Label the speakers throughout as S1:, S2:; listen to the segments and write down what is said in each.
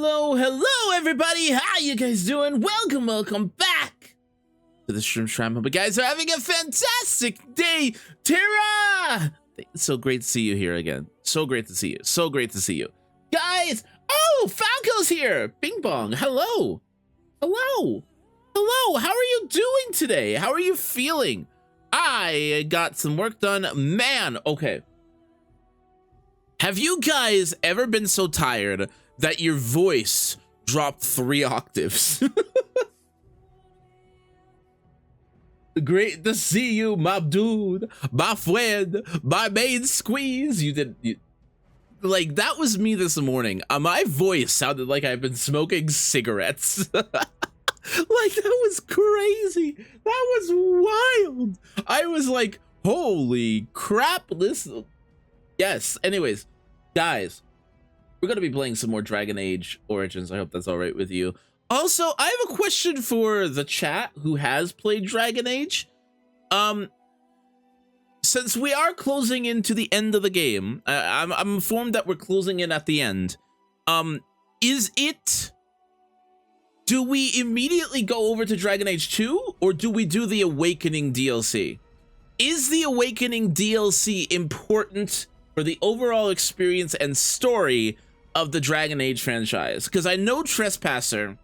S1: Hello, everybody. How you guys doing? Welcome back to the Shrimp Shrine. But guys are having a fantastic day. Tara! It's so great to see you here again. So great to see you. Guys! Oh, Falco's here! Bing bong. Hello. How are you doing today? How are you feeling? I got some work done. Man, okay. Have you guys ever been so tired that your voice dropped 3 octaves? Great to see you, my dude, my friend, my main squeeze. Like, that was me this morning. My voice sounded like I've been smoking cigarettes. Like, that was crazy. That was wild. I was like, holy crap. Yes. Anyways, guys, we're going to be playing some more Dragon Age Origins. I hope that's all right with you. Also, I have a question for the chat who has played Dragon Age. Since we are closing into the end of the game, I'm informed that we're closing in at the end. Do we immediately go over to Dragon Age 2, or do we do the Awakening DLC? Is the Awakening DLC important for the overall experience and story of the Dragon Age franchise? Because I know Trespasser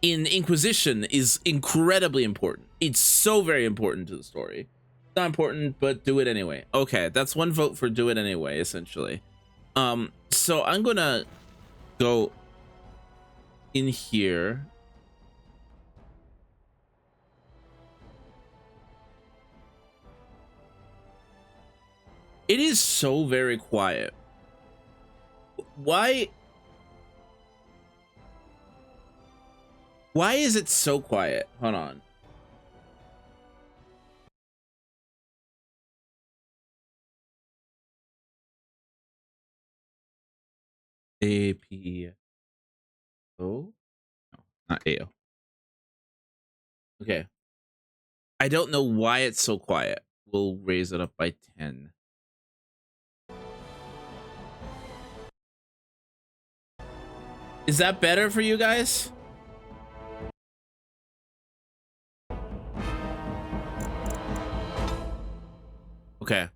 S1: in Inquisition is incredibly important. It's so very important to the story. It's not important, but do it anyway. Okay, that's one vote for do it anyway, essentially. So I'm gonna go in here. It is so very quiet. Why is it so quiet? Hold on. APO? No, not AO. Okay. I don't know why it's so quiet. We'll raise it up by 10. Is that better for you guys? Okay.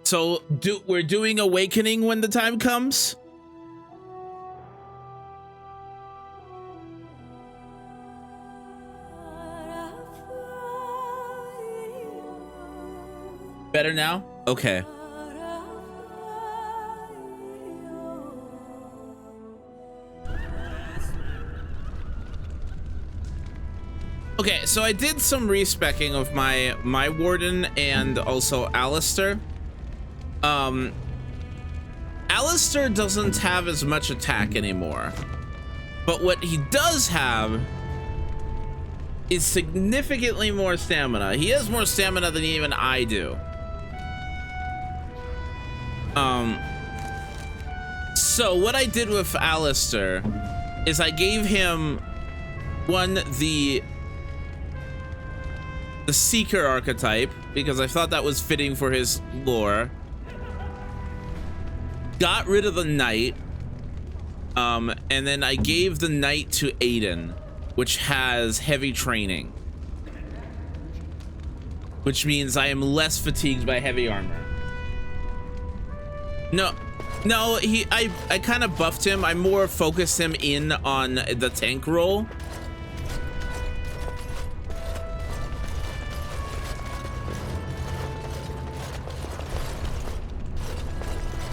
S1: So we're doing Awakening when the time comes? Better now? Okay. Okay, so I did some respecking of my Warden and also Alistair. Alistair doesn't have as much attack anymore, but what he does have is significantly more stamina. He has more stamina than even I do. So what I did with Alistair is I gave him the Seeker archetype because I thought that was fitting for his lore. Got rid of the Knight, and then I gave the Knight to Aiden, which has heavy training, which means I am less fatigued by heavy armor. No, I kind of buffed him. I more focused him in on the tank role.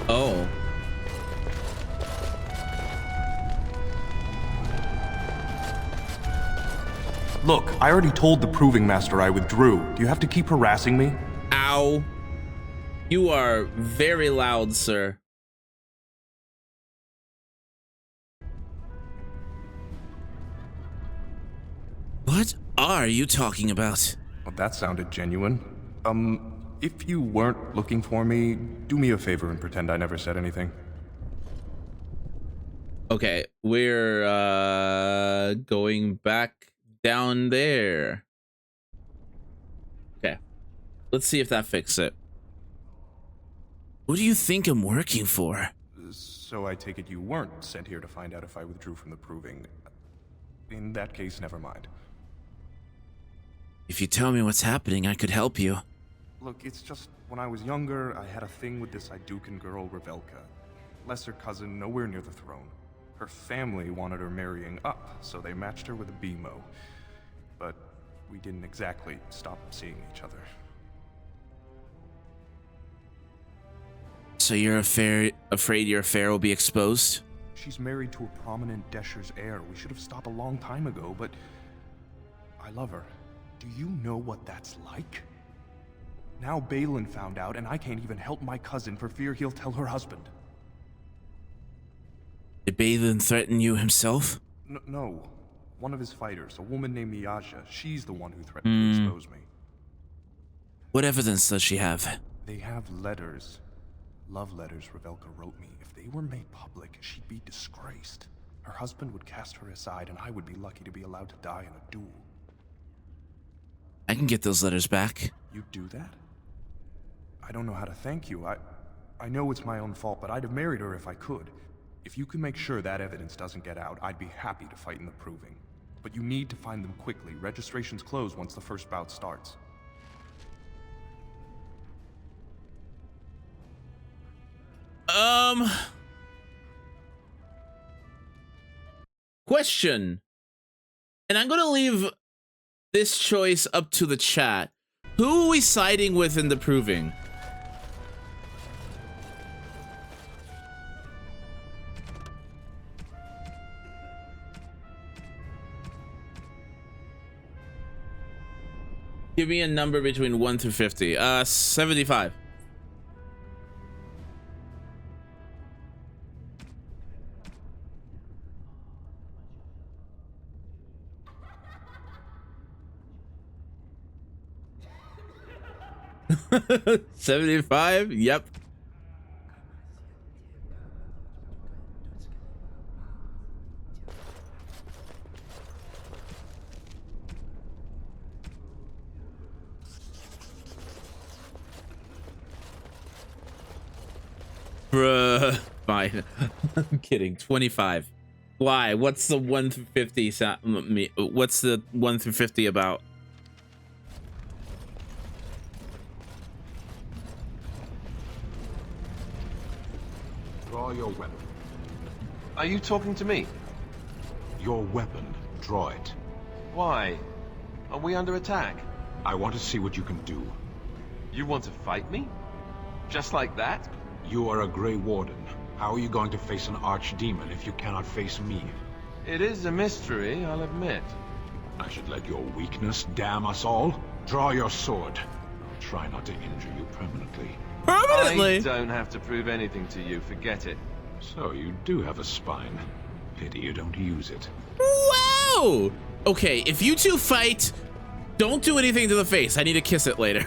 S1: Oh.
S2: Look, I already told the Proving Master I withdrew. Do you have to keep harassing me?
S1: Ow. You are very loud, sir. What are you talking about?
S2: Well, that sounded genuine. If you weren't looking for me, do me a favor and pretend I never said anything.
S1: Okay, we're going back down there. Okay. Let's see if that fixes it. Who do you think I'm working for?
S2: So I take it you weren't sent here to find out if I withdrew from the proving. In that case, never mind.
S1: If you tell me what's happening, I could help you.
S2: Look, it's just, when I was younger, I had a thing with this Idukan girl, Revelka. Lesser cousin, nowhere near the throne. Her family wanted her marrying up, so they matched her with a BMO. But we didn't exactly stop seeing each other.
S1: So you're afraid your affair will be exposed?
S2: She's married to a prominent Desher's heir. We should have stopped a long time ago, but I love her. Do you know what that's like? Now Balin found out, and I can't even help my cousin for fear he'll tell her husband.
S1: Did Balin threaten you himself?
S2: No. One of his fighters, a woman named Miyaja, she's the one who threatened to expose me.
S1: What evidence does she have?
S2: They have letters. Love letters Revelka wrote me. If they were made public, she'd be disgraced. Her husband would cast her aside, and I would be lucky to be allowed to die in a duel.
S1: I can get those letters back.
S2: You'd do that? I don't know how to thank you. I know it's my own fault, but I'd have married her if I could. If you can make sure that evidence doesn't get out, I'd be happy to fight in the proving. But you need to find them quickly. Registrations close once the first bout starts.
S1: Question. And I'm gonna leave this choice up to the chat. Who are we siding with in the proving? Give me a number between 1 through 50. 75. $75? Yep. Bruh. Fine. I'm kidding. 25. Why? What's the 1 through 50 what's the 1 through 50 about?
S3: Draw your weapon.
S4: Are you talking to me?
S3: Your weapon. Draw it.
S4: Why? Are we under attack?
S3: I want to see what you can do.
S4: You want to fight me? Just like that?
S3: You are a Grey Warden. How are you going to face an archdemon if you cannot face me?
S4: It is a mystery, I'll admit.
S3: I should let your weakness damn us all. Draw your sword. I'll try not to injure you permanently.
S1: Permanently?
S4: I don't have to prove anything to you, forget it.
S3: So you do have a spine. Pity you don't use it.
S1: Wow! Okay, if you two fight, don't do anything to the face. I need to kiss it later.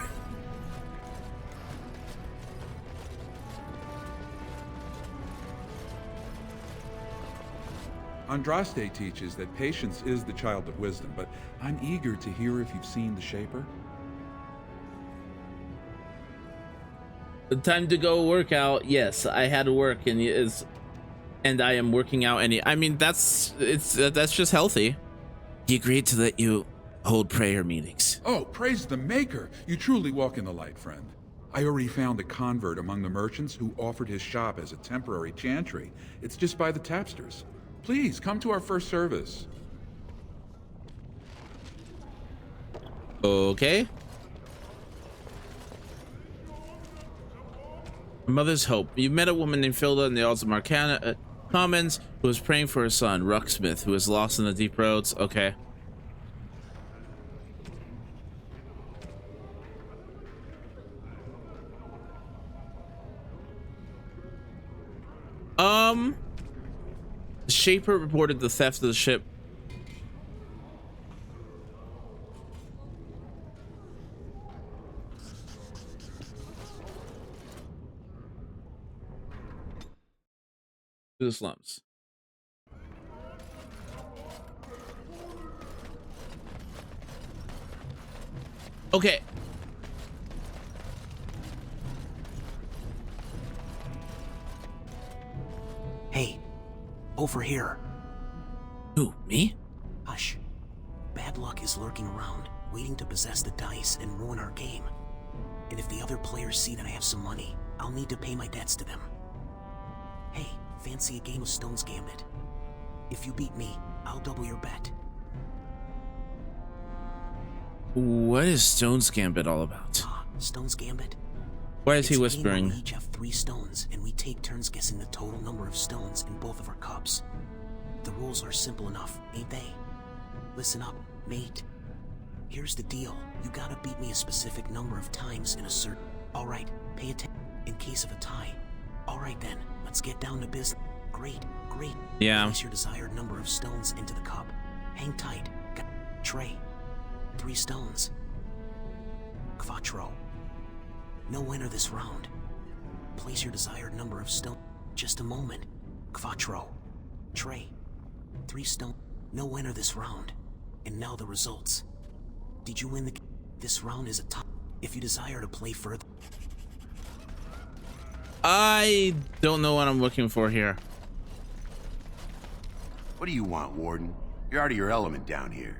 S5: Andraste teaches that patience is the child of wisdom, but I'm eager to hear if you've seen the Shaper.
S1: Time to go work out. Yes, I had to work, and I am working out. I mean, that's just healthy. He agreed to let you hold prayer meetings.
S5: Oh, praise the Maker! You truly walk in the light, friend. I already found a convert among the merchants who offered his shop as a temporary chantry. It's just by the tapsters. Please, come to our first service.
S1: Okay. Mother's Hope. You met a woman named Philda in the Alls of Marcana Commons who was praying for her son, Rucksmith, who was lost in the deep roads. Okay. The Shaper reported the theft of the ship. To the slums. Okay.
S6: Over here.
S1: Who, me?
S6: Hush. Bad luck is lurking around, waiting to possess the dice and ruin our game. And if the other players see that I have some money, I'll need to pay my debts to them. Hey, fancy a game of Stone's Gambit? If you beat me, I'll double your bet.
S1: What is Stone's Gambit all about?
S6: Stone's Gambit?
S1: Why is he
S6: It's a game
S1: whispering?
S6: where we each have 3 stones, and we take turns guessing the total number of stones in both of our cups. The rules are simple enough, ain't they? Listen up, mate. Here's the deal. You gotta beat me a specific number of times in a certain... Alright, pay attention in case of a tie. Alright then, let's get down to business. Great.
S1: Yeah.
S6: Place your desired number of stones into the cup. Hang tight. Tray. 3 stones. Quattro. No winner this round. Place your desired number of stones. Just a moment. Quattro. Tray. 3 stones. No winner this round. And now the results. Did you win the... This round is a tie. If you desire to play further...
S1: I don't know what I'm looking for here.
S7: What do you want, Warden? You're out of your element down here.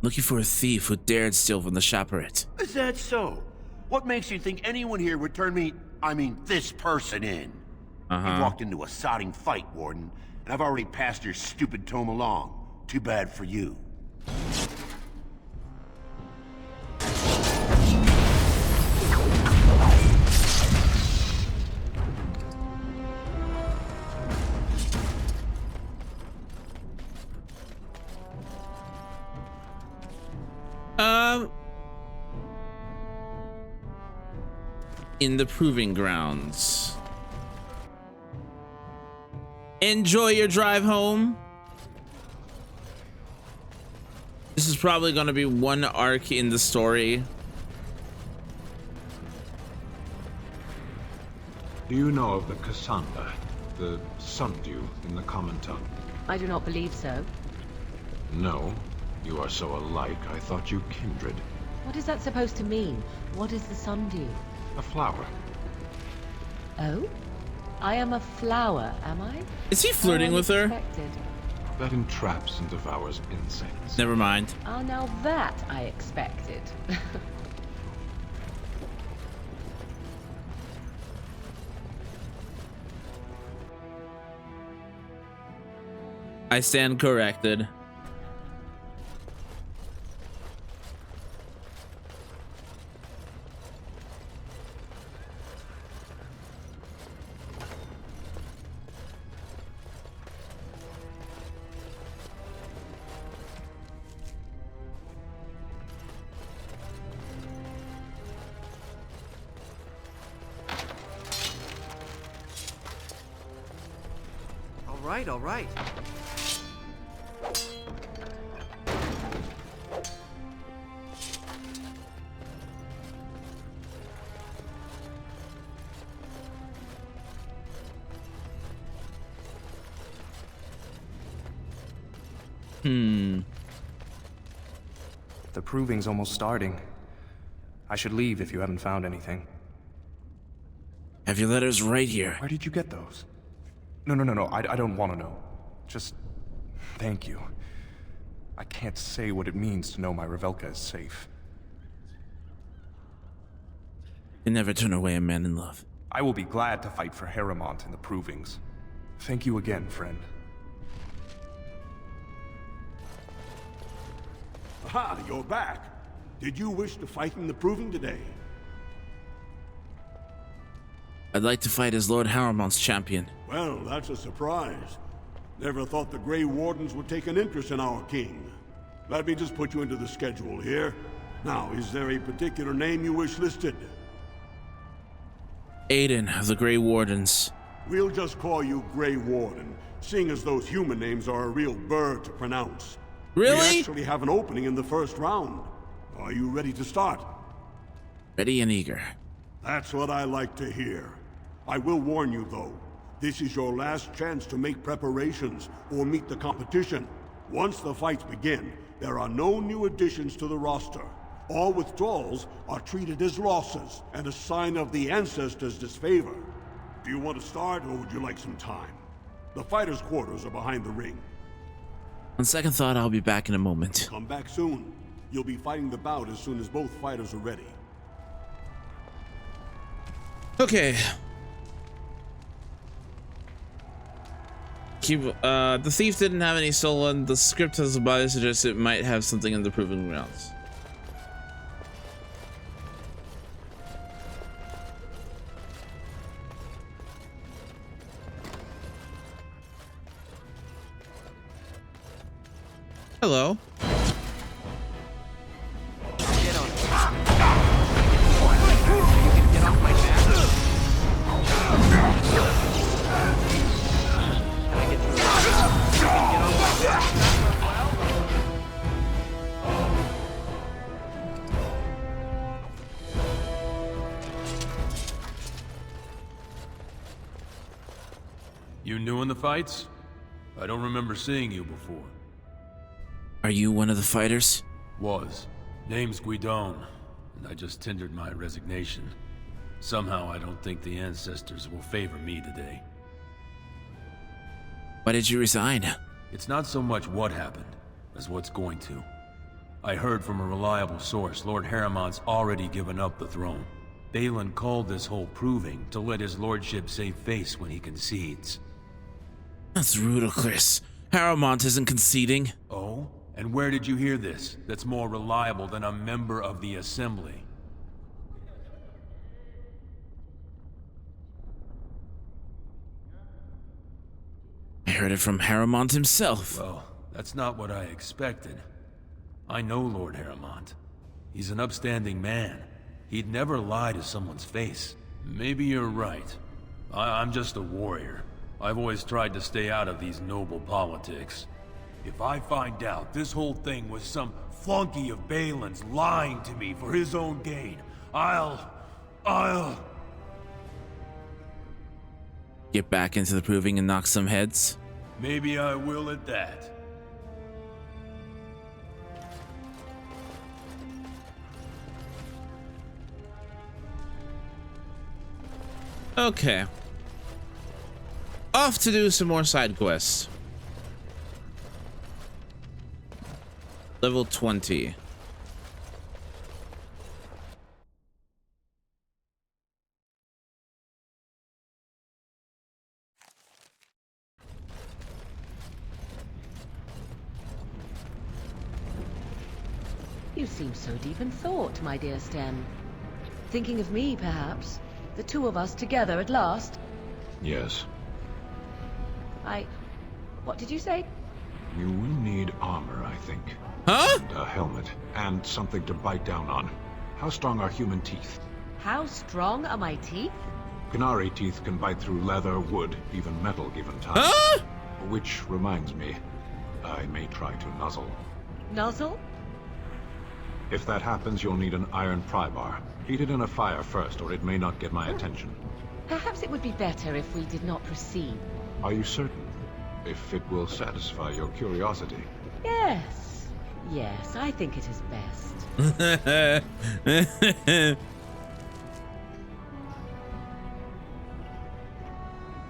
S1: Looking for a thief who dared steal from the shopperette.
S7: Is that so? What makes you think anyone here would turn me, this person in? You walked into a sodding fight, Warden, and I've already passed your stupid tome along. Too bad for you.
S1: In the proving grounds. Enjoy your drive home. This is probably going to be one arc in the story.
S3: Do you know of the Cassandra, the Sundew in the common tongue?
S8: I do not believe so.
S3: No, you are so alike, I thought you kindred.
S8: What is that supposed to mean? What is the sundew?
S3: A flower.
S8: Oh? I am a flower, am I?
S1: Is he flirting with her?
S8: Expected.
S3: That entraps and devours insects.
S1: Never mind.
S8: Ah, now that I expected.
S1: I stand corrected.
S9: All right.
S2: The proving's almost starting. I should leave if you haven't found anything.
S1: Have your letters right here.
S2: Where did you get those? No, I don't want to know. Just thank you. I can't say what it means to know my Revelka is safe.
S1: You never turn away a man in love.
S2: I will be glad to fight for Harrimont in the provings. Thank you again, friend.
S10: Aha, you're back. Did you wish to fight in the proving today?
S1: I'd like to fight as Lord Harrimon's champion.
S10: Well, that's a surprise. Never thought the Grey Wardens would take an interest in our king. Let me just put you into the schedule here. Now, is there a particular name you wish listed?
S1: Aiden of the Grey Wardens.
S10: We'll just call you Grey Warden, seeing as those human names are a real burr to pronounce.
S1: Really?
S10: We actually have an opening in the first round. Are you ready to start?
S1: Ready and eager.
S10: That's what I like to hear. I will warn you, though. This is your last chance to make preparations or meet the competition. Once the fights begin, there are no new additions to the roster. All withdrawals are treated as losses and a sign of the ancestors' disfavor. Do you want to start, or would you like some time? The fighters' quarters are behind the ring.
S1: On second thought, I'll be back in a moment.
S10: Come back soon. You'll be fighting the bout as soon as both fighters are ready.
S1: Okay. The thief didn't have any stolen. The script has a bias suggests it might have something in the proving grounds. Hello.
S9: Get on. You can get off my back. Can I get you? You can get off my back.
S11: You new in the fights? I don't remember seeing you before.
S1: Are you one of the fighters?
S11: Was. Name's Guidon, and I just tendered my resignation. Somehow I don't think the ancestors will favor me today.
S1: Why did you resign?
S11: It's not so much what happened, as what's going to. I heard from a reliable source Lord Harriman's already given up the throne. Balin called this whole proving to let his lordship save face when he concedes.
S1: That's ludicrous. Harriman isn't conceding.
S11: Oh? And where did you hear this that's more reliable than a member of the Assembly?
S1: I heard it from Harriman himself.
S11: Well, that's not what I expected. I know Lord Harriman. He's an upstanding man. He'd never lie to someone's face. Maybe you're right. I'm just a warrior. I've always tried to stay out of these noble politics. If I find out this whole thing was some flunky of Balin's lying to me for his own gain, I'll...
S1: Get back into the proving and knock some heads?
S11: Maybe I will at that.
S1: Okay. Off to do some more side quests. Level 20.
S8: You seem so deep in thought, my dear Sten. Thinking of me, perhaps? The two of us together at last?
S3: Yes.
S8: What did you say?
S3: You will need armor, I think.
S1: Huh?
S3: And a helmet, and something to bite down on. How strong are human teeth?
S8: How strong are my teeth?
S3: Canary teeth can bite through leather, wood, even metal given time.
S1: Huh?
S3: Which reminds me, I may try to nuzzle.
S8: Nuzzle?
S3: If that happens, you'll need an iron pry bar. Heat it in a fire first, or it may not get my attention.
S8: Perhaps it would be better if we did not proceed.
S3: Are you certain? If it will satisfy your curiosity.
S8: Yes. Yes, I think it is best.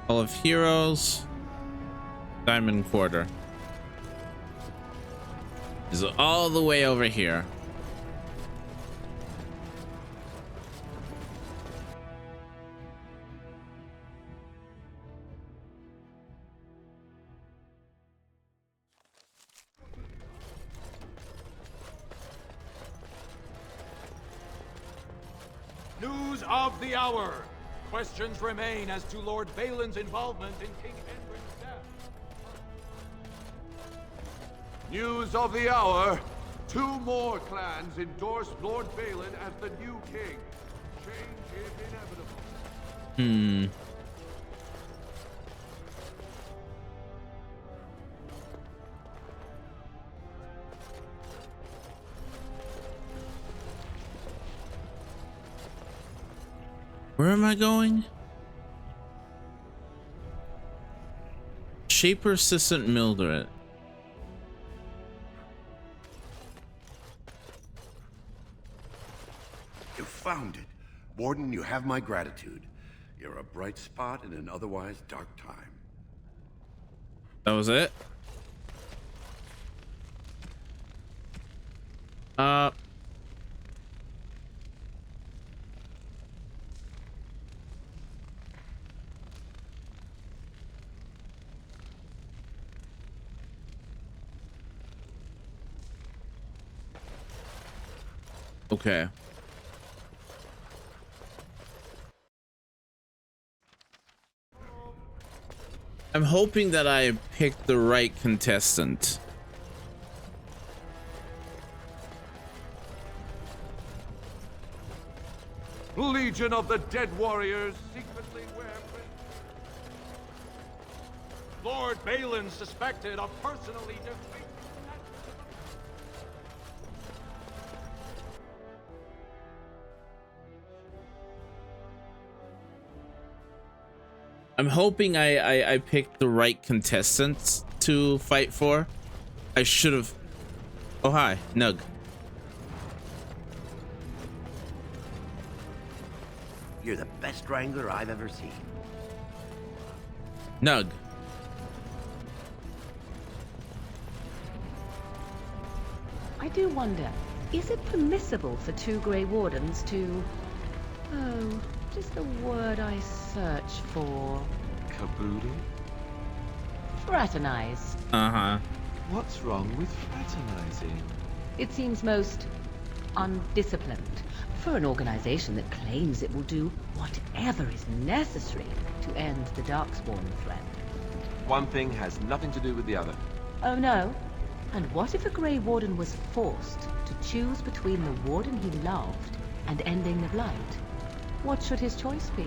S1: Hall of Heroes. Diamond Quarter. Is all the way over here.
S12: News of the hour. Questions remain as to Lord Balin's involvement in King Henry's death. News of the hour. 2 more clans endorsed Lord Balin as the new king. Change is inevitable.
S1: Where am I going? Shaper Assistant Mildred.
S7: You found it. Warden, you have my gratitude. You're a bright spot in an otherwise dark time.
S1: That was it? Okay. I'm hoping that I picked the right contestant.
S12: Legion of the Dead Warriors secretly wear... Lord Balin suspected of personally defeating...
S1: I'm hoping I picked the right contestants to fight for. I should have... Oh, hi, Nug.
S7: You're the best wrangler I've ever seen.
S1: Nug.
S8: I do wonder, is it permissible for 2 Grey Wardens to... Oh, what is the word I search for?
S4: Caboodle?
S8: Fraternize.
S1: Uh-huh.
S4: What's wrong with fraternizing?
S8: It seems most undisciplined for an organization that claims it will do whatever is necessary to end the Darkspawn threat.
S4: One thing has nothing to do with the other.
S8: Oh no? And what if a Grey Warden was forced to choose between the Warden he loved and ending the Blight? What should his choice be?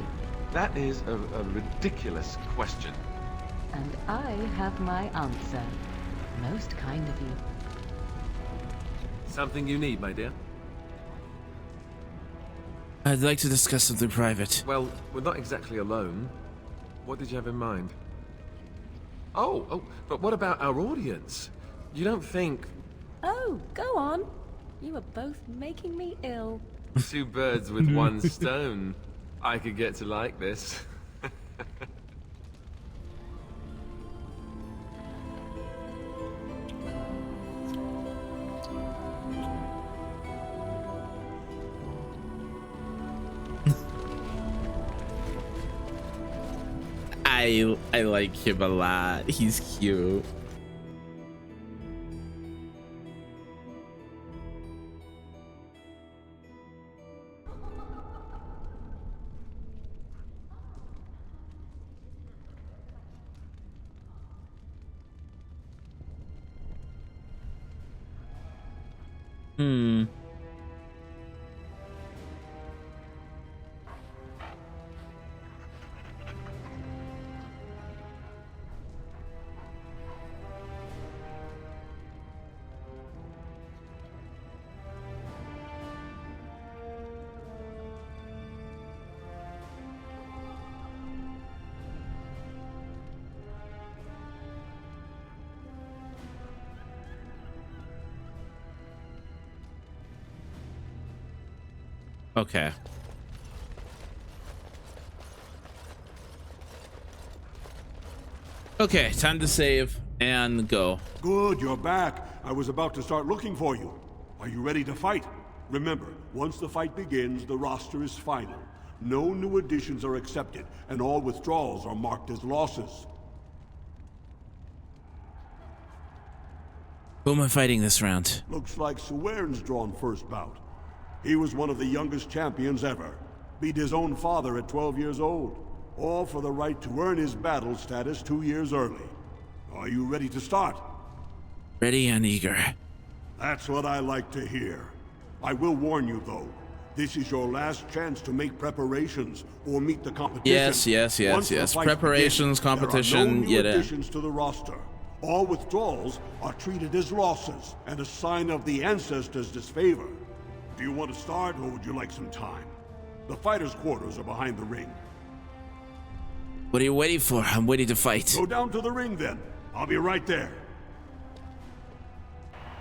S4: That is a ridiculous question.
S8: And I have my answer. Most kind of you.
S11: Something you need, my dear?
S1: I'd like to discuss something private.
S11: Well, we're not exactly alone. What did you have in mind? Oh, but what about our audience? You don't think...
S8: Oh, go on. You are both making me ill.
S11: 2 birds with 1 stone. I could get to like this.
S1: I like him a lot. He's cute. Okay. Okay, time to save and go.
S10: Good, you're back. I was about to start looking for you. Are you ready to fight? Remember, once the fight begins, the roster is final. No new additions are accepted, and all withdrawals are marked as losses.
S1: Who am I fighting this round?
S10: Looks like Suern's drawn first bout. He was one of the youngest champions ever. Beat his own father at 12 years old. All for the right to earn his battle status 2 years early. Are you ready to start?
S1: Ready and eager.
S10: That's what I like to hear. I will warn you, though. This is your last chance to make preparations or meet the competition.
S1: Yes. Preparations, competition,
S10: there are no new additions to the roster. All withdrawals are treated as losses and a sign of the ancestors' disfavor. Do you want to start, or would you like some time? The fighters' quarters are behind the ring.
S1: What are you waiting for? I'm waiting to fight.
S10: Go down to the ring, then. I'll be right there.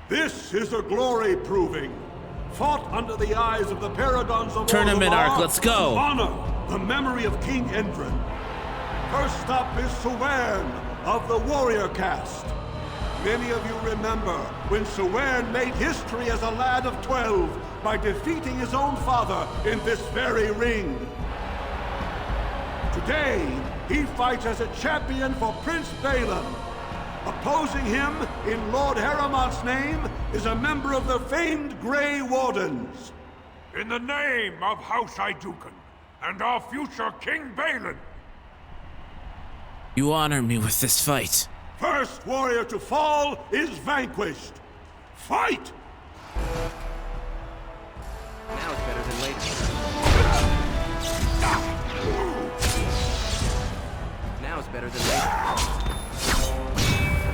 S10: This is a glory proving. Fought under the eyes of the paragons of
S1: Tournament arc, let's go.
S10: Honor the memory of King Endrin. First up is Suwern of the warrior caste. Many of you remember when Suwern made history as a lad of 12 by defeating his own father in this very ring. Today, he fights as a champion for Prince Balin. Opposing him, in Lord Heramont's name, is a member of the famed Grey Wardens.
S12: In the name of House Iduken and our future King Balin.
S1: You honor me with this fight.
S10: First warrior to fall is vanquished. Fight!
S9: Now it's better than later. Now it's better than later.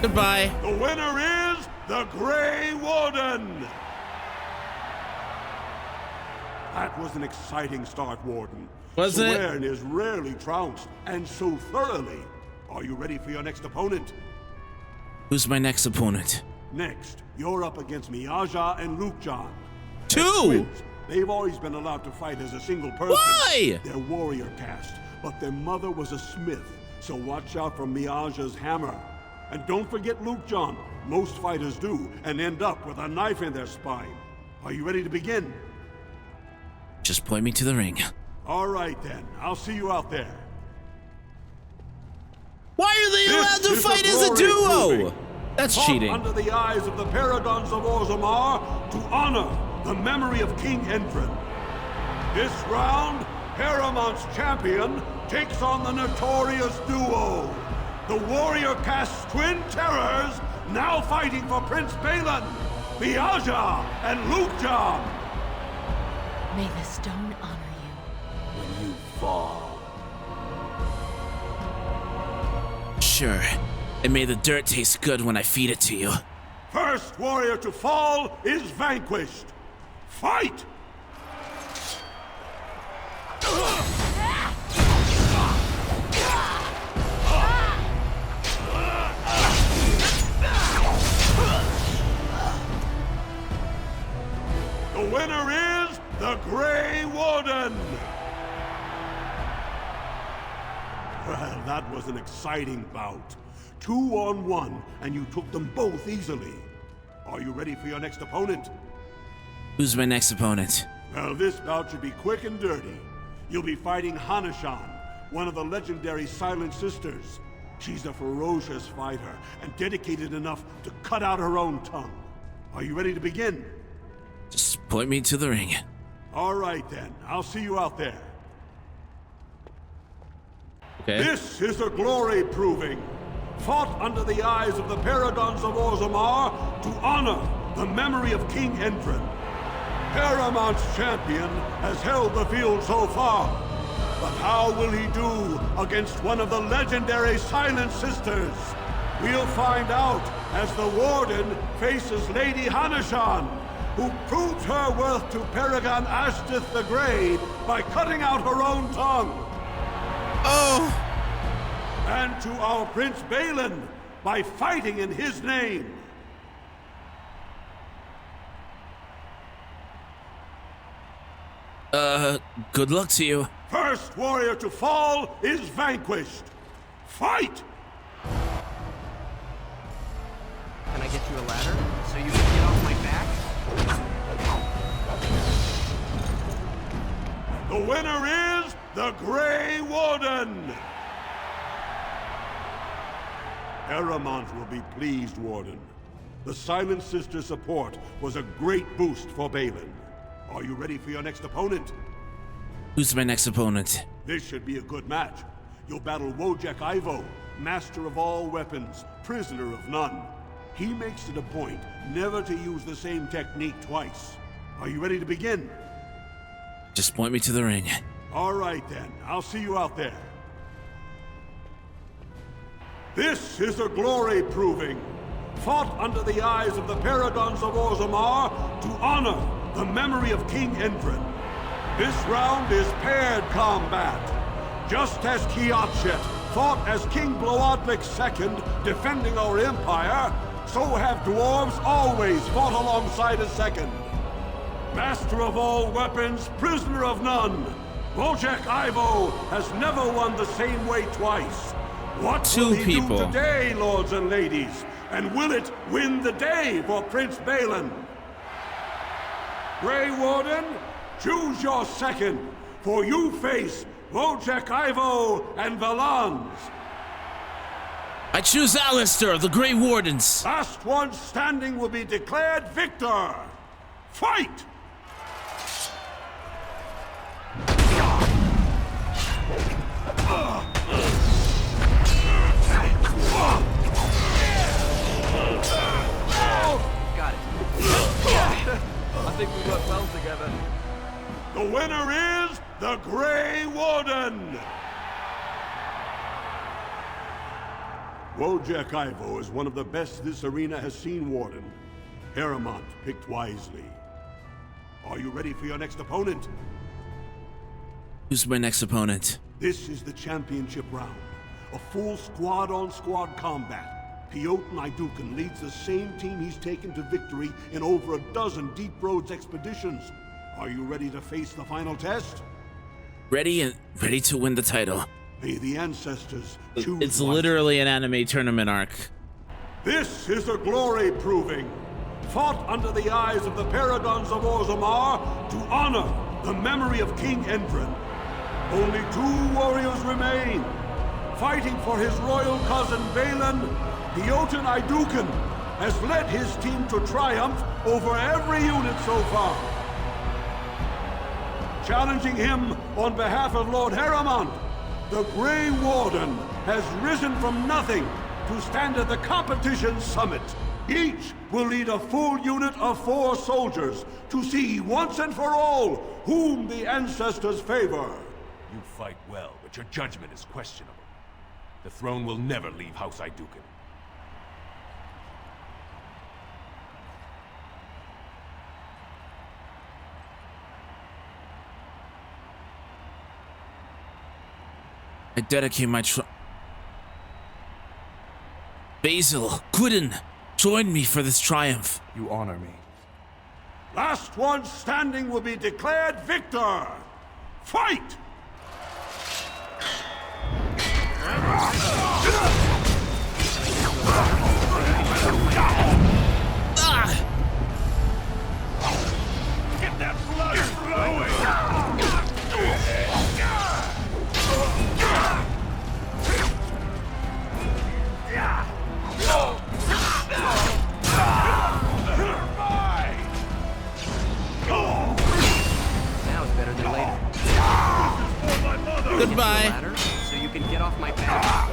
S1: Goodbye.
S10: The winner is the Grey Warden. That was an exciting start, Warden.
S1: Was it?
S10: Suwern is rarely trounced, and so thoroughly. Are you ready for your next opponent?
S1: Who's my next opponent?
S10: Next, you're up against Miaja and Lukejan.
S1: Two!
S10: Twins. They've always been allowed to fight as a single person.
S1: Why?
S10: They're warrior caste, but their mother was a smith, so watch out for Miaja's hammer. And don't forget Lukejan. Most fighters do, and end up with a knife in their spine. Are you ready to begin?
S1: Just point me to the ring.
S10: All right then, I'll see you out there.
S1: Why are they allowed to fight as a duo? That's cheating.
S10: Under the eyes of the Paragons of Orzammar to honor the memory of King Endrin. This round, Heramont's champion takes on the notorious duo, the warrior caste twin terrors, now fighting for Prince Balin, Miaja and Lukejan.
S13: May the stone honor you.
S10: When you fall.
S1: Sure. And may the dirt taste good when I feed it to you.
S10: First warrior to fall is vanquished. Fight! The winner is the Grey Warden! Well, that was an exciting bout. 2-on-1, and you took them both easily. Are you ready for your next opponent?
S1: Who's my next opponent?
S10: Well, this bout should be quick and dirty. You'll be fighting Hanashan, one of the legendary Silent Sisters. She's a ferocious fighter, and dedicated enough to cut out her own tongue. Are you ready to begin?
S1: Just point me to the ring.
S10: All right then, I'll see you out there.
S1: Okay.
S10: This is a glory proving. Fought under the eyes of the Paragons of Orzammar to honor the memory of King Endrin. Heramont's champion has held the field so far, but how will he do against one of the legendary Silent Sisters? We'll find out as the Warden faces Lady Hanashan, who proved her worth to Paragon Ashtith the Grey by cutting out her own tongue.
S1: Oh!
S10: And to our Prince Balin by fighting in his name.
S1: Good luck to you.
S10: First warrior to fall is vanquished. Fight!
S9: Can I get you a ladder so you can get off my back?
S10: The winner is the Grey Warden! Heramont will be pleased, Warden. The Silent Sister support was a great boost for Balin. Are you ready for your next opponent?
S1: Who's my next opponent?
S10: This should be a good match. You'll battle Wojek Ivo, master of all weapons, prisoner of none. He makes it a point never to use the same technique twice. Are you ready to begin?
S1: Just point me to the ring.
S10: All right then, I'll see you out there. This is a glory proving. Fought under the eyes of the Paragons of Orzammar to honor the memory of King Endrin. This round is paired combat. Just as Kiatchet fought as King Bloodlik II defending our empire, so have dwarves always fought alongside a second. Master of all weapons, prisoner of none, Wojciech Ivo has never won the same way twice. What
S1: Two
S10: will he
S1: people.
S10: do today, lords and ladies? And will it win the day for Prince Balin? Grey Warden, choose your second, for you face Wojciech Ivo and Valans.
S1: I choose Alistair of the Grey Wardens.
S10: Last one standing will be declared victor. Fight!
S9: Got it. I think we work well together.
S10: The winner is the Grey Warden! Wojciech Ivo is one of the best this arena has seen, Warden. Heremont picked wisely. Are you ready for your next opponent?
S1: Who's my next opponent?
S10: This is the championship round. A full squad-on-squad combat. Piotr Naidukan leads the same team he's taken to victory in over a dozen Deep Roads expeditions. Are you ready to face the final test?
S1: Ready and ready to win the title.
S10: May the ancestors choose.
S1: It's literally an anime tournament arc.
S10: This is the glory proving. Fought under the eyes of the Paragons of Orzammar to honor the memory of King Endrin. Only 2 warriors remain. Fighting for his royal cousin Balin, Piotr Naidukan has led his team to triumph over every unit so far. Challenging him on behalf of Lord Heremont, the Grey Warden has risen from nothing to stand at the competition summit. Each will lead a full unit of 4 soldiers to see once and for all whom the ancestors favor.
S14: You fight well, but your judgment is questionable. The throne will never leave House Naidukan.
S1: I dedicate my Basil, Quidden, join me for this triumph.
S2: You honor me.
S10: Last one standing will be declared victor. Fight!
S12: Get that blood flowing!
S9: Now it's better than later.
S1: Goodbye.
S9: Ladder, so you can get off my back.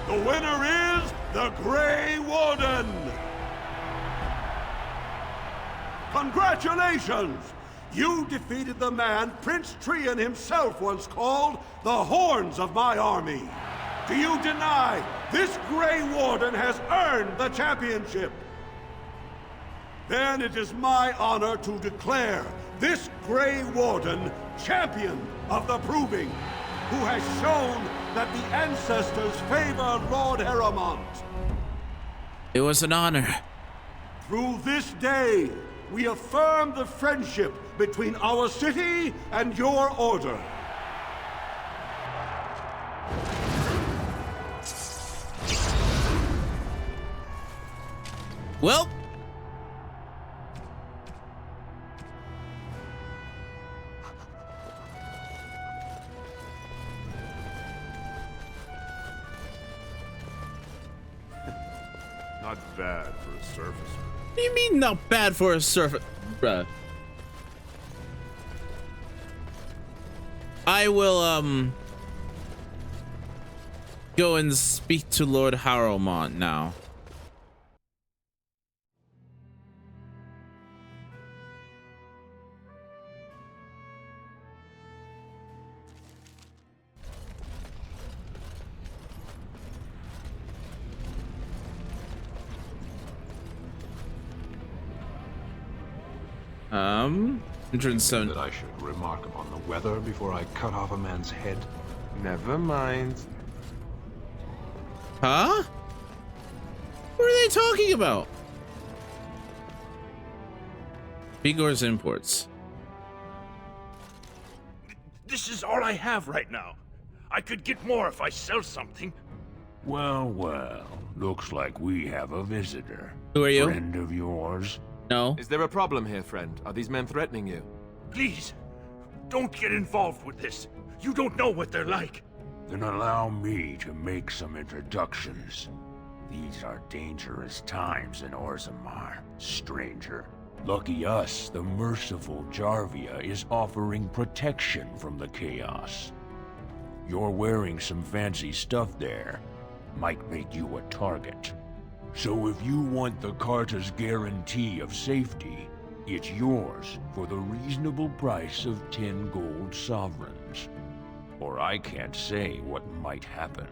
S10: The winner is the Grey Warden! Congratulations! You defeated the man Prince Trian himself once called the Horns of my army. Do you deny this Grey Warden has earned the championship? Then it is my honor to declare this Grey Warden champion of the Proving, who has shown that the ancestors favor Lord Heremont.
S1: It was an honor.
S10: Through this day, we affirm the friendship between our city and your order.
S1: Well,
S12: Not bad for a surface.
S1: what do you mean not bad for a surface? Bruh. I will, go and speak to Lord Heremont now. Entrance zone.
S3: That I should remark upon the weather before I cut off a man's head.
S4: Never mind.
S1: Huh? What are they talking about? Vigor's imports.
S15: This is all I have right now. I could get more if I sell something.
S14: Well, well. Looks like we have a visitor.
S1: Who are you?
S14: Friend of yours?
S1: No.
S4: Is there a problem here, friend? Are these men threatening you?
S15: Please, don't get involved with this. You don't know what they're like.
S14: Then allow me to make some introductions. These are dangerous times in Orzammar, stranger. Lucky us, the merciful Jarvia is offering protection from the chaos. You're wearing some fancy stuff there. Might make you a target. So if you want the Carta's guarantee of safety, it's yours for the reasonable price of 10 gold sovereigns. Or I can't say what might happen.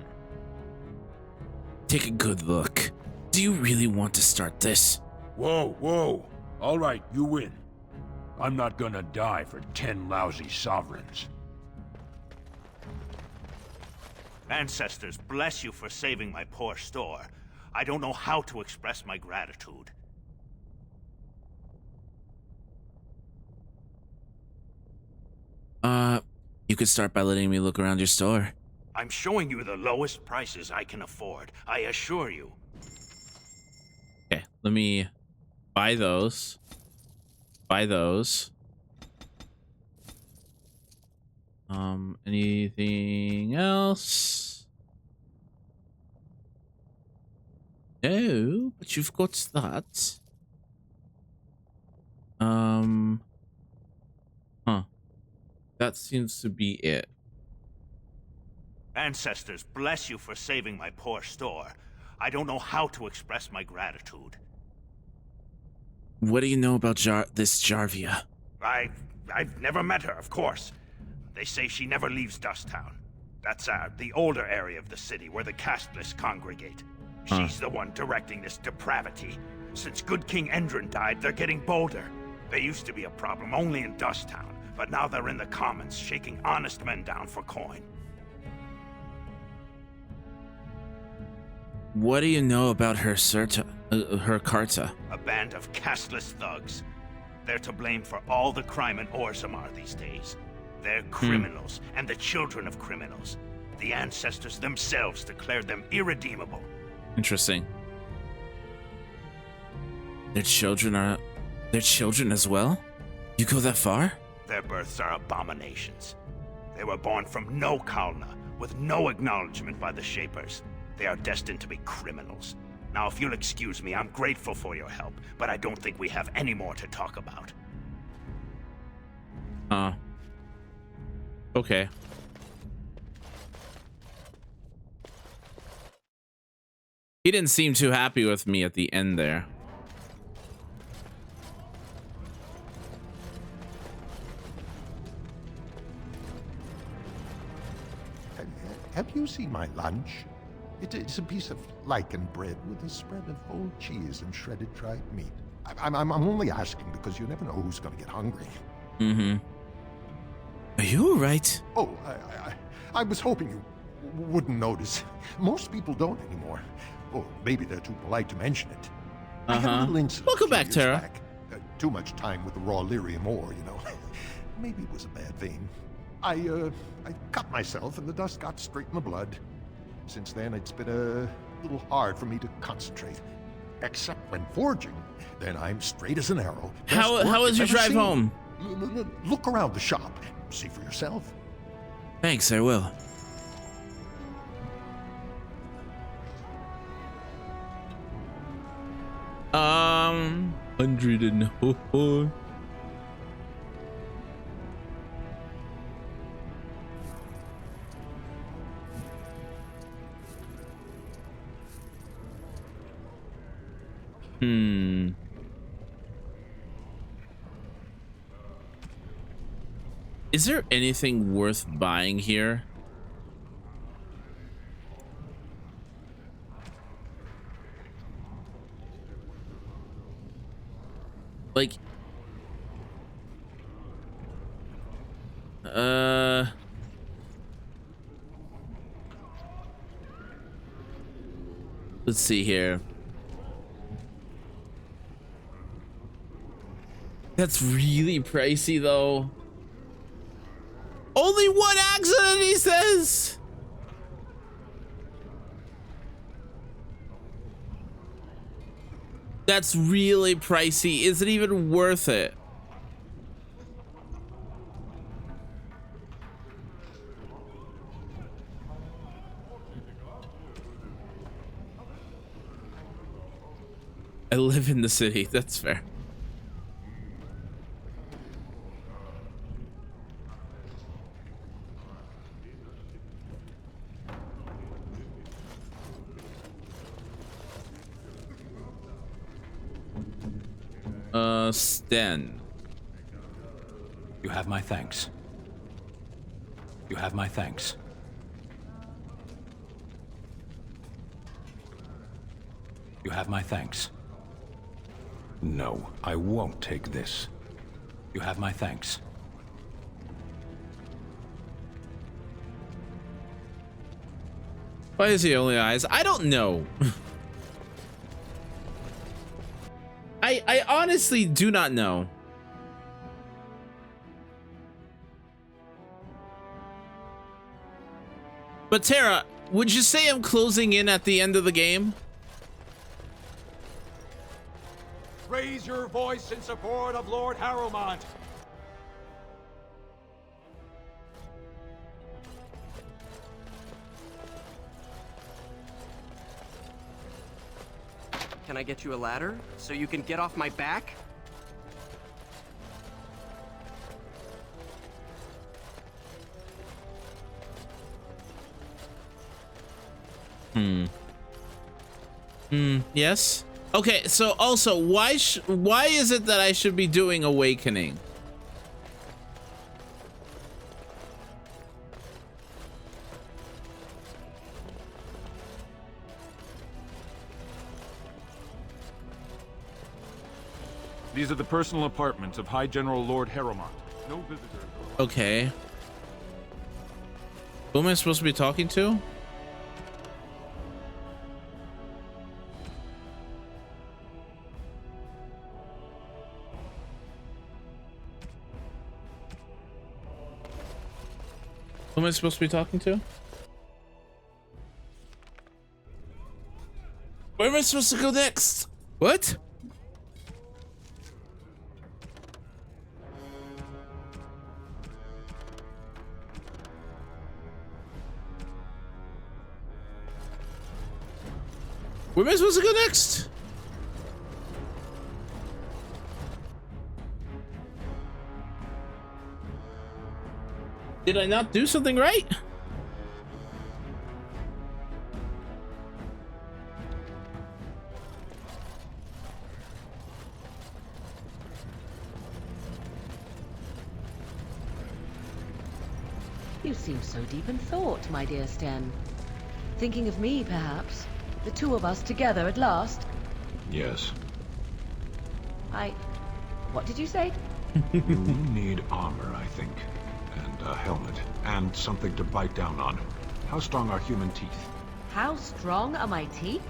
S1: Take a good look. Do you really want to start this?
S14: Whoa, whoa. All right, you win. I'm not gonna die for 10 lousy sovereigns.
S15: Ancestors, bless you for saving my poor store. I don't know how to express my gratitude.
S1: You could start by letting me look around your store.
S15: I'm showing you the lowest prices I can afford, I assure you.
S1: Okay, let me buy those. Buy those. Anything else? No, but you've got that. Huh. That seems to be it.
S15: Ancestors, bless you for saving my poor store. I don't know how to express my gratitude.
S1: What do you know about this Jarvia?
S15: I've never met her, of course. They say she never leaves Dusttown. That's the older area of the city where the casteless congregate. She's the one directing this depravity. Since good King Endrin died, they're getting bolder. They used to be a problem only in Dusttown, but now they're in the commons, shaking honest men down for coin.
S1: What do you know about her Carta?
S15: A band of casteless thugs. They're to blame for all the crime in Orzammar these days. They're criminals, and the children of criminals. The ancestors themselves declared them irredeemable.
S1: Interesting. Their children as well? You go that far?
S15: Their births are abominations. They were born from no Kalna, with no acknowledgement by the Shapers. They are destined to be criminals. Now, if you'll excuse me, I'm grateful for your help, but I don't think we have any more to talk about.
S1: Okay. He didn't seem too happy with me at the end there.
S16: Have you seen my lunch? It's a piece of lichen bread with a spread of old cheese and shredded dried meat. I'm only asking because you never know who's going to get hungry.
S1: Mm-hmm. Are you all right?
S16: Oh, I was hoping you wouldn't notice. Most people don't anymore. Oh, maybe they're too polite to mention it. I had a little incident.
S1: Welcome back, Tara.
S16: Too much time with the raw lyrium ore, you know. Maybe it was a bad vein. I cut myself and the dust got straight in the blood. Since then, it's been a little hard for me to concentrate. Except when forging, then I'm straight as an arrow.
S1: How was your drive home?
S16: Look around the shop. See for yourself.
S1: Thanks, I will. $104. Is there anything worth buying here? Like, let's see here. That's really pricey though. Only one accident, he says. That's really pricey. Is it even worth it? I live in the city. That's fair. Sten.
S11: You have my thanks. You have my thanks. You have my thanks.
S3: No, I won't take this.
S11: You have my thanks.
S1: Why is he only eyes? I don't know. I honestly do not know. But Tara, would you say I'm closing in at the end of the game?
S12: Raise your voice in support of Lord Harrowmont.
S9: Can I get you a ladder so you can get off my back?
S1: Yes. Okay, so also, why is it that I should be doing Awakening?
S17: These are the personal apartments of High General Lord Harrowmont. No visitors.
S1: Okay. Who am I supposed to be talking to? Who am I supposed to be talking to? Where am I supposed to go next? What? Where am I supposed to go next? Did I not do something right?
S8: You seem so deep in thought, my dear Sten. Thinking of me, perhaps? The two of us together at last?
S3: Yes.
S8: What did you say?
S3: You need armor, I think. And a helmet. And something to bite down on. How strong are human teeth?
S8: How strong are my teeth?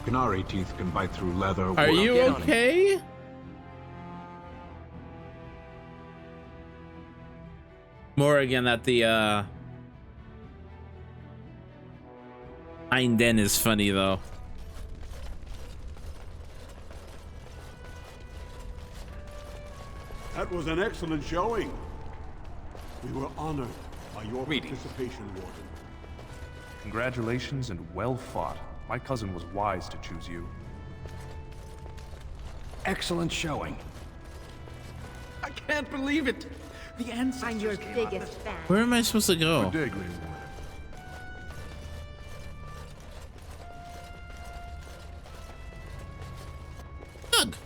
S3: Canary teeth can bite through leather.
S1: Are you okay? Morrigan at the Einden is funny though.
S10: That was an excellent showing. We were honored by your participation, Warden.
S2: Congratulations and well fought. My cousin was wise to choose you.
S18: Excellent showing.
S9: I can't believe it. The ancestors.
S13: I'm your biggest fan.
S1: Where am I supposed to go?
S2: Good day, Green Warden.
S1: Good.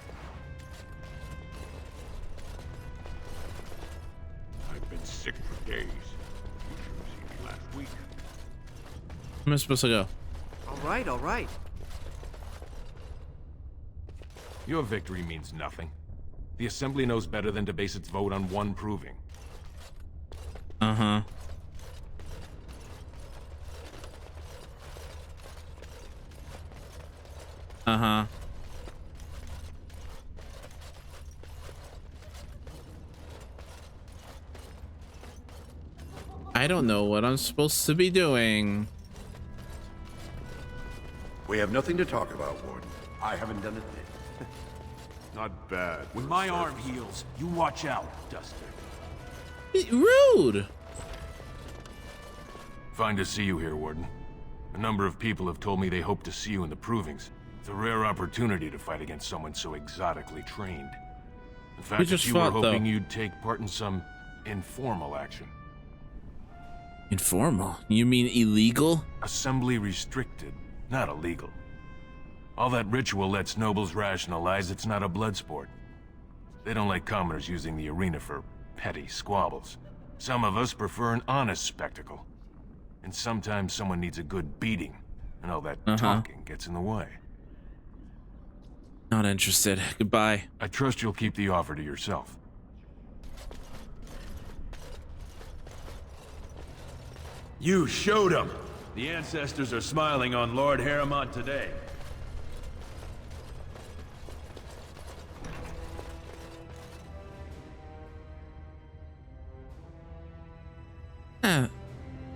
S14: I've been sick for days. You should have seen me last week.
S1: Where am I supposed to go?
S9: All right.
S17: Your victory means nothing. The Assembly knows better than to base its vote on one proving.
S1: Uh-huh. Uh-huh. I don't know what I'm supposed to be doing.
S18: We have nothing to talk about, Warden. I haven't done a thing.
S12: Not bad.
S11: When my arm heals, you watch out, Duster.
S1: Rude.
S17: Fine to see you here, Warden. A number of people have told me they hope to see you in the provings. It's a rare opportunity to fight against someone so exotically trained. In fact,
S1: just
S17: if you were
S1: fought,
S17: hoping
S1: though.
S17: you'd take part in some informal action.
S1: Informal? You mean illegal?
S17: Assembly restricted, not illegal. All that ritual lets nobles rationalize it's not a blood sport. They don't like commoners using the arena for petty squabbles. Some of us prefer an honest spectacle. And sometimes someone needs a good beating, and all that talking gets in the way.
S1: Not interested. Goodbye.
S17: I trust you'll keep the offer to yourself.
S11: You showed them. The ancestors are smiling on Lord Harrimont today.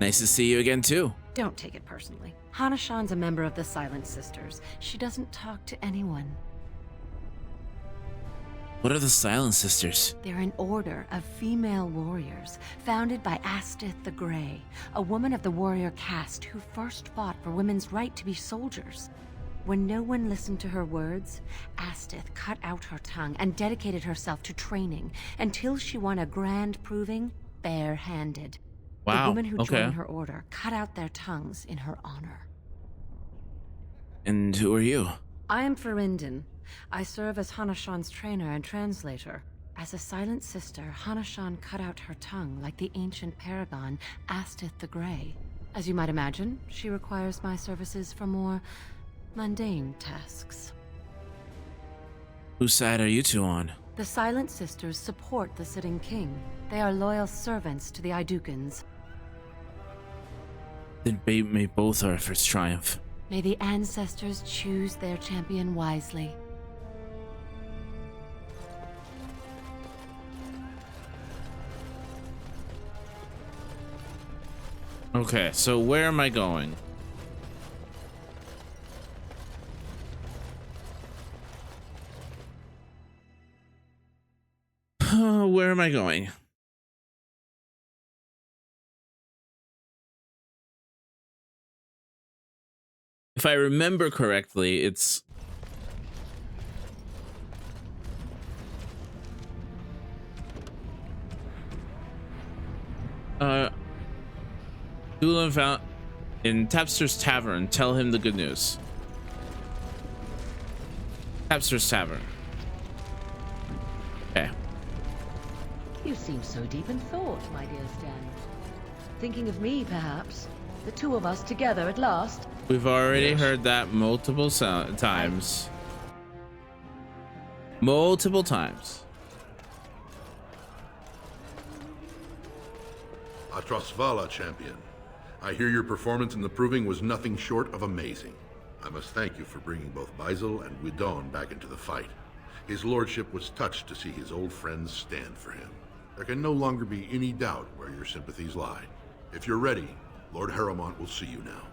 S1: Nice to see you again, too.
S13: Don't take it personally. Hana-shan's a member of the Silent Sisters. She doesn't talk to anyone.
S1: What are the Silent Sisters?
S13: They're an order of female warriors, founded by Astith the Grey, a woman of the warrior caste who first fought for women's right to be soldiers. When no one listened to her words, Astith cut out her tongue and dedicated herself to training until she won a grand proving bare-handed.
S1: Wow,
S13: The women who
S1: okay.
S13: joined her order cut out their tongues in her honor.
S1: And who are you?
S13: I am Ferinden. I serve as Hana-shan's trainer and translator. As a Silent Sister, Hana-shan cut out her tongue like the ancient paragon Astith the Grey. As you might imagine, she requires my services for more mundane tasks.
S1: Whose side are you two on?
S13: The Silent Sisters support the sitting king. They are loyal servants to the Idukans.
S1: Then may both our efforts triumph.
S13: May the ancestors choose their champion wisely.
S1: Okay, so where am I going? Where am I going? If I remember correctly, it's... Dulan found in Tapster's Tavern. Tell him the good news. Tapster's Tavern. Okay.
S8: You seem so deep in thought, my dear Stan. Thinking of me, perhaps? The two of us together at last?
S1: We've already heard that multiple times. Multiple times.
S19: Atrasvala, champion. I hear your performance in the proving was nothing short of amazing. I must thank you for bringing both Baisel and Widon back into the fight. His lordship was touched to see his old friends stand for him. There can no longer be any doubt where your sympathies lie. If you're ready, Lord Harrimont will see you now.